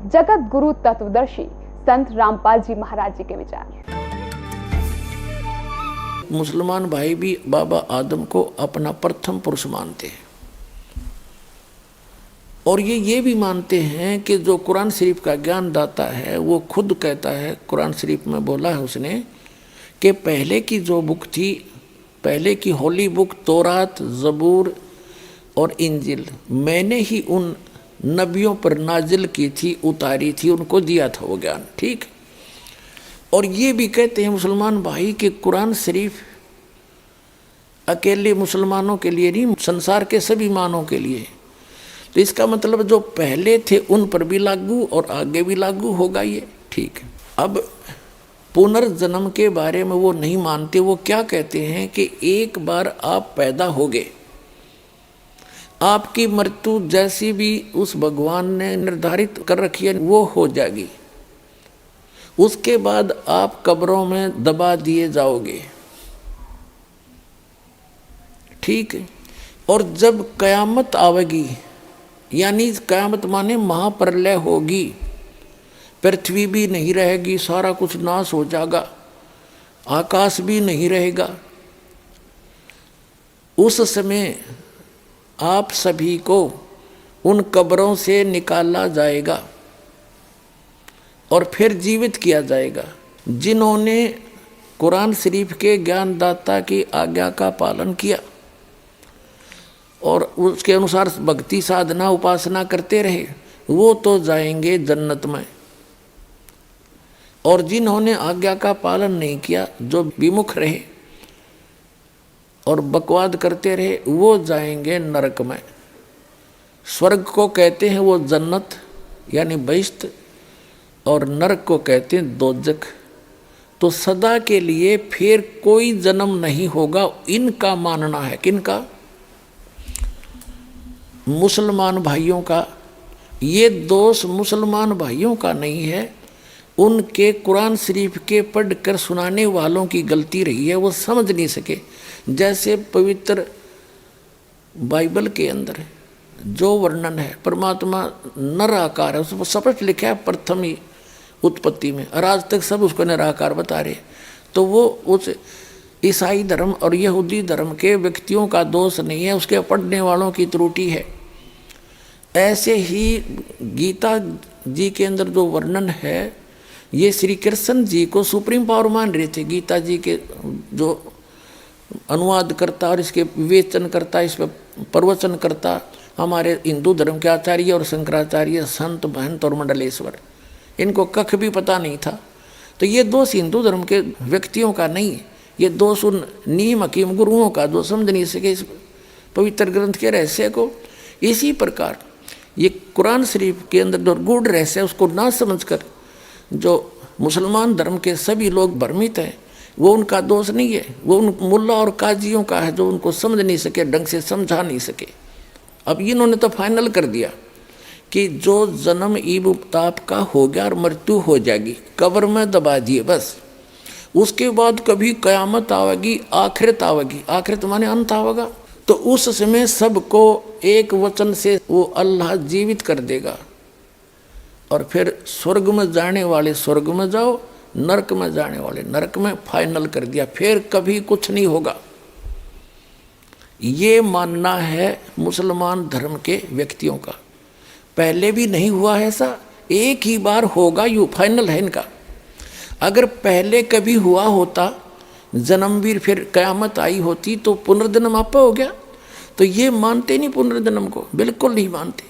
जगत गुरु तत्वदर्शी संत रामपाल जी महाराज जी के विचार। मुसलमान भाई भी बाबा आदम को अपना प्रथम पुरुष मानते हैं और ये भी मानते हैं कि जो कुरान शरीफ का ज्ञान दाता है वो खुद कहता है, कुरान शरीफ में बोला है उसने कि पहले की जो बुक थी, पहले की होली बुक तौरात, ज़बूर और इंजिल मैंने ही उन नबियों पर नाजिल की थी, उतारी थी, उनको दिया था वो ज्ञान। ठीक। और ये भी कहते हैं मुसलमान भाई कि कुरान शरीफ अकेले मुसलमानों के लिए नहीं, संसार के सभी मानवों के लिए। तो इसका मतलब जो पहले थे उन पर भी लागू और आगे भी लागू होगा ये। ठीक। अब पुनर्जन्म के बारे में वो नहीं मानते। वो क्या कहते हैं कि एक बार आप पैदा हो गए, आपकी मृत्यु जैसी भी उस भगवान ने निर्धारित कर रखी है वो हो जाएगी। उसके बाद आप कब्रों में दबा दिए जाओगे। ठीक है। और जब कयामत आवेगी, यानी कयामत माने महाप्रलय होगी, पृथ्वी भी नहीं रहेगी, सारा कुछ नाश हो जाएगा, आकाश भी नहीं रहेगा। उस समय आप सभी को उन कब्रों से निकाला जाएगा और फिर जीवित किया जाएगा। जिन्होंने कुरान शरीफ के ज्ञानदाता की आज्ञा का पालन किया और उसके अनुसार भक्ति साधना उपासना करते रहे, वो तो जाएंगे जन्नत में। और जिन्होंने आज्ञा का पालन नहीं किया, जो विमुख रहे और बकवाद करते रहे, वो जाएंगे नरक में। स्वर्ग को कहते हैं वो जन्नत यानी बहिश्त, और नरक को कहते हैं दोजख। तो सदा के लिए फिर कोई जन्म नहीं होगा, इनका मानना है। किनका? मुसलमान भाइयों का। ये दोष मुसलमान भाइयों का नहीं है, उनके कुरान शरीफ के पढ़ कर सुनाने वालों की गलती रही है, वो समझ नहीं सके। जैसे पवित्र बाइबल के अंदर जो वर्णन है, परमात्मा निराकार है, उसको स्पष्ट लिखा है प्रथम ही उत्पत्ति में, और आज तक सब उसको निराकार बता रहे। तो वो उस ईसाई धर्म और यहूदी धर्म के व्यक्तियों का दोष नहीं है, उसके पढ़ने वालों की त्रुटि है। ऐसे ही गीता जी के अंदर जो वर्णन है, ये श्री कृष्ण जी को सुप्रीम पावर मान रहे थे। गीता जी के जो अनुवाद करता और इसके विवेचन करता, इस पर प्रवचन करता हमारे हिंदू धर्म के आचार्य और शंकराचार्य, संत, महंत और मंडलेश्वर, इनको कख भी पता नहीं था। तो ये दोष हिंदू धर्म के व्यक्तियों का नहीं है, ये दोष उन नीम हकीम गुरुओं का, जो समझ नहीं सके इस पवित्र ग्रंथ के रहस्य को। इसी प्रकार ये कुरान शरीफ के अंदर जो गूढ़ रहस्य है, उसको ना समझकर जो मुसलमान धर्म के सभी लोग भ्रमित हैं, वो उनका दोष नहीं है, वो उन मुल्ला और काजियों का है, जो उनको समझ नहीं सके, ढंग से समझा नहीं सके। अब इन्होंने तो फाइनल कर दिया कि जो जन्म ईब ताप का हो गया और मृत्यु हो जाएगी, कब्र में दबा दिए बस। उसके बाद कभी कयामत आवेगी, आखिरत आवेगी। आखिरत माने अंत आवेगा। तो उस समय सबको एक वचन से वो अल्लाह जीवित कर देगा, और फिर स्वर्ग में जाने वाले स्वर्ग में जाओ, नरक में जाने वाले नरक में। फाइनल कर दिया, फिर कभी कुछ नहीं होगा। ये मानना है मुसलमान धर्म के व्यक्तियों का। पहले भी नहीं हुआ है ऐसा, एक ही बार होगा, यू फाइनल है इनका। अगर पहले कभी हुआ होता, जन्मवीर, फिर कयामत आई होती, तो पुनर्जन्म आपा हो गया। तो ये मानते नहीं पुनर्जन्म को, बिल्कुल नहीं मानते।